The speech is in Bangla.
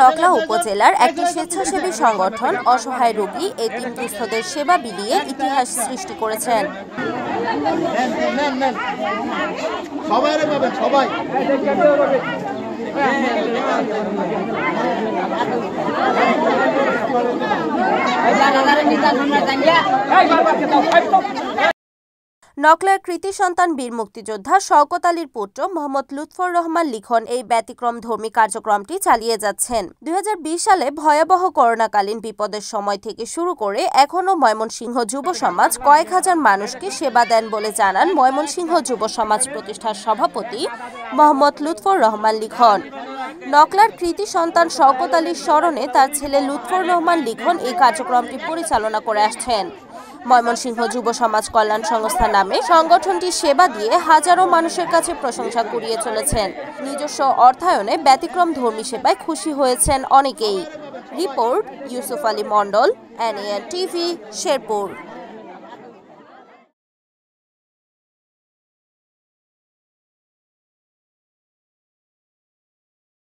নকলা উপজেলার একটি স্বেচ্ছাসেবী সংগঠন অসহায় রোগী এতিম দুস্থদের সেবা বিলিয়ে ইতিহাস সৃষ্টি করেছেন। নকলার কৃতি সন্তান বীর মুক্তিযোদ্ধা শওকত আলীর পুত্র মোহাম্মদ লুৎফর রহমান লিখন এই ব্যতিক্রমধর্মী কার্যক্রমটি চালিয়ে যাচ্ছেন। 2020 সালে ভয়াবহ করোনাকালীন বিপদের সময় থেকে শুরু করে এখনো ময়মনসিংহ যুব সমাজ কয়েক হাজার মানুষকে সেবা দেন বলে জানান ময়মনসিংহ যুব সমাজ প্রতিষ্ঠার সভাপতি মোহাম্মদ লুৎফর রহমান লিখন। নকলার কৃতি সন্তান শওকত আলীর স্মরণে তার ছেলে লুৎফর রহমান লিখন এই কার্যক্রমটি পরিচালনা করে আসছেন। ময়মনসিংহ যুব সমাজ কল্যাণ সংস্থা নামে সংগঠনটি সেবা দিয়ে হাজারো মানুষের কাছে প্রশংসা কুড়িয়ে চলেছেন। নিজস্ব অর্থায়নে ব্যতিক্রম ধর্মী সেবায় খুশি হয়েছেন অনেকেই। Report Yusuf Ali Mondal, NAN TV, Sherpur.